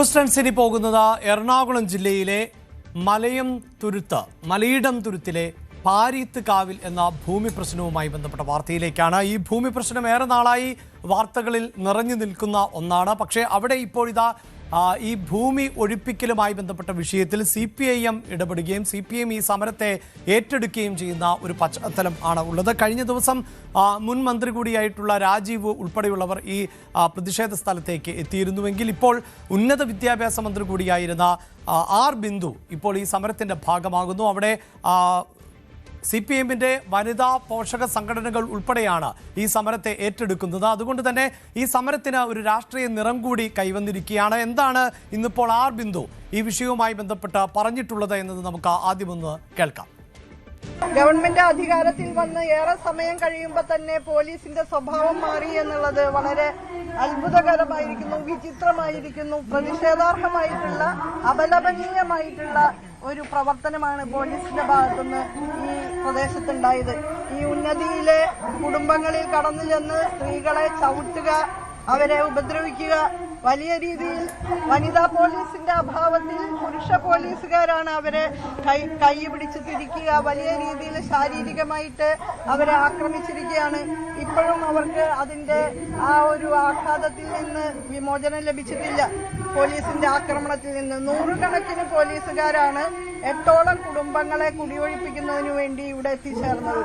News ടെൻസിന് പോകുന്നത് എറണാകുളം ജില്ലയിലെ മലയിടം തുരുത്തിലെ പാരീത്ത് കാവിൽ എന്ന ഭൂമി പ്രശ്നവുമായി ബന്ധപ്പെട്ട വാർത്തയിലേക്കാണ്. ഈ ഭൂമി പ്രശ്നം ഏറെ നാളായി വാർത്തകളിൽ നിറഞ്ഞു നിൽക്കുന്ന ഒന്നാണ്. പക്ഷേ അവിടെ ഇപ്പോൾ ഈ ഭൂമി ഒഴിപ്പിക്കലുമായി ബന്ധപ്പെട്ട വിഷയത്തിൽ CPIM ഇടപെടുകയും CPIM ഈ സമരത്തെ ഏറ്റെടുക്കുകയും ചെയ്യുന്ന ഒരു പശ്ചാത്തലം ആണ് ഉള്ളത്. കഴിഞ്ഞ ദിവസം മുൻ മന്ത്രി കൂടിയായിട്ടുള്ള രാജീവ് ഉൾപ്പെടെയുള്ളവർ ഈ പ്രതിഷേധ സ്ഥലത്തേക്ക് എത്തിയിരുന്നുവെങ്കിൽ ഇപ്പോൾ ഉന്നത വിദ്യാഭ്യാസ മന്ത്രി കൂടിയായിരുന്ന R ബിന്ദു ഇപ്പോൾ ഈ സമരത്തിൻ്റെ ഭാഗമാകുന്നു. അവിടെ CPIMന്റെ വനിതാ പോഷക സംഘടനകൾ ഉൾപ്പെടെയാണ് ഈ സമരത്തെ ഏറ്റെടുക്കുന്നത്. അതുകൊണ്ട് തന്നെ ഈ സമരത്തിന് ഒരു രാഷ്ട്രീയ നിറം കൂടി കൈവന്നിരിക്കുകയാണ്. എന്താണ് ഇന്നിപ്പോൾ R ബിന്ദു ഈ വിഷയവുമായി ബന്ധപ്പെട്ട് പറഞ്ഞിട്ടുള്ളത് എന്നത് നമുക്ക് ആദ്യമൊന്ന് കേൾക്കാം. ഗവൺമെന്റ് അധികാരത്തിൽ വന്ന് ഏറെ സമയം കഴിയുമ്പോൾ തന്നെ പോലീസിന്റെ സ്വഭാവം മാറി എന്നുള്ളത് വളരെ അത്ഭുതകരമായിരിക്കുന്നു, വിചിത്രമായിരിക്കുന്നു. പ്രതിഷേധാർഹമായിട്ടുള്ള അപലപനീയമായിട്ടുള്ള ഒരു പ്രവർത്തനമാണ് പോലീസിന്റെ ഭാഗത്തുനിന്ന് ഈ പ്രദേശത്തുണ്ടായത്. ഈ ഉന്നതിയിലെ കുടുംബങ്ങളിൽ കടന്നു ചെന്ന് സ്ത്രീകളെ ചവിട്ടുക, അവരെ ഉപദ്രവിക്കുക, വലിയ രീതിയിൽ വനിതാ പോലീസിന്റെ അഭാവത്തിൽ പുരുഷ പോലീസുകാരാണ് അവരെ കൈ പിടിച്ച് തിരിക്കുക, വലിയ രീതിയിൽ ശാരീരികമായിട്ട് അവരെ ആക്രമിച്ചിരിക്കുകയാണ്. ഇപ്പോഴും അവർക്ക് അതിന്റെ ആ ഒരു ആഘാതത്തിൽ നിന്ന് വിമോചനം ലഭിച്ചിട്ടില്ല. പോലീസിന്റെ ആക്രമണത്തിൽ നിന്ന് നൂറുകണക്കിന് പോലീസുകാരാണ് 8ഓളം കുടുംബങ്ങളെ കുടിയൊഴിപ്പിക്കുന്നതിന് വേണ്ടി ഇവിടെ എത്തിച്ചേർന്നത്.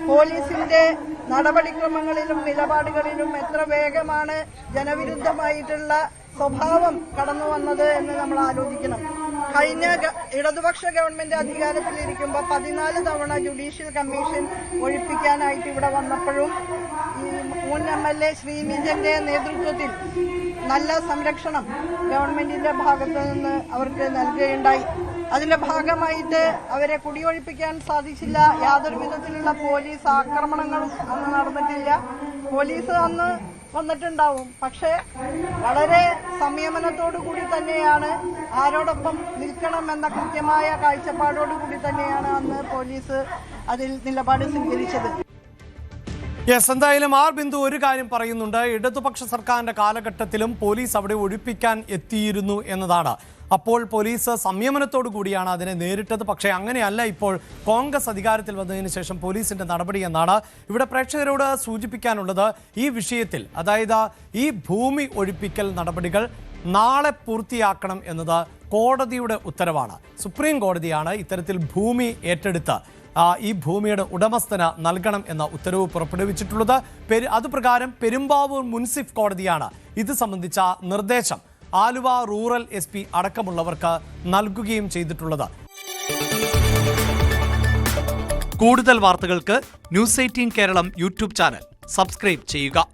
പോലീസിന്റെ നടപടിക്രമങ്ങളിലും നിലപാടുകളിലും എത്ര വേഗമാണ് ജനവിരുദ്ധമായിട്ടുള്ള സ്വഭാവം കടന്നു വന്നത് എന്ന് നമ്മൾ ആലോചിക്കണം. കഴിഞ്ഞ ഇടതുപക്ഷ ഗവൺമെന്റ് അധികാരത്തിലിരിക്കുമ്പോൾ 14 തവണ ജുഡീഷ്യൽ കമ്മീഷൻ ഒഴിപ്പിക്കാനായിട്ട് ഇവിടെ വന്നപ്പോഴും ഈ മുൻ MLA ശ്രീനിജന്റെ നേതൃത്വത്തിൽ നല്ല സംരക്ഷണം ഗവൺമെന്റിന്റെ ഭാഗത്ത് നിന്ന് അവർക്ക് നൽകുകയുണ്ടായി. അതിന്റെ ഭാഗമായിട്ട് അവരെ കുടിയൊഴിപ്പിക്കാൻ സാധിച്ചില്ല. യാതൊരു വിധത്തിലുള്ള പോലീസ് ആക്രമണങ്ങളും അന്ന് നടന്നിട്ടില്ല. പോലീസ് അന്ന് വന്നിട്ടുണ്ടാവും, പക്ഷേ വളരെ സംയമനത്തോടു കൂടി തന്നെയാണ്, ആരോടൊപ്പം നിൽക്കണം എന്ന കൃത്യമായ കാഴ്ചപ്പാടോടുകൂടി തന്നെയാണ് അന്ന് പോലീസ് അതിൽ നിലപാട് സ്വീകരിച്ചത്. എന്തായാലും R ബിന്ദു ഒരു കാര്യം പറയുന്നുണ്ട്, ഇടതുപക്ഷ സർക്കാരിന്റെ കാലഘട്ടത്തിലും പോലീസ് അവിടെ ഒഴിപ്പിക്കാൻ എത്തിയിരുന്നു എന്നതാണ്. അപ്പോൾ പോലീസ് സംയമനത്തോടു കൂടിയാണ് അതിനെ നേരിട്ടത്. പക്ഷേ അങ്ങനെയല്ല ഇപ്പോൾ കോൺഗ്രസ് അധികാരത്തിൽ വന്നതിന് ശേഷം പോലീസിന്റെ നടപടി എന്നാണ് ഇവിടെ പ്രേക്ഷകരോട് സൂചിപ്പിക്കാനുള്ളത്. ഈ വിഷയത്തിൽ, അതായത് ഈ ഭൂമി ഒഴിപ്പിക്കൽ നടപടികൾ നാളെ പൂർത്തിയാക്കണം എന്നത് കോടതിയുടെ ഉത്തരവാണ്. സുപ്രീം കോടതിയാണ് ഇത്തരത്തിൽ ഭൂമി ഏറ്റെടുത്ത് ഈ ഭൂമിയുടെ ഉടമസ്ഥന് നൽകണം എന്ന ഉത്തരവ് പുറപ്പെടുവിച്ചിട്ടുള്ളത്. അതുപ്രകാരം പെരുമ്പാവൂർ മുൻസിഫ് കോടതിയാണ് ഇത് സംബന്ധിച്ച നിർദ്ദേശം ആലുവ റൂറൽ SP അടക്കമുള്ളവർക്ക് നൽകുകയും ചെയ്തിട്ടുള്ളത്. കൂടുതൽ വാർത്തകൾക്ക് News 18 Keralam YouTube channel subscribe ചെയ്യുക.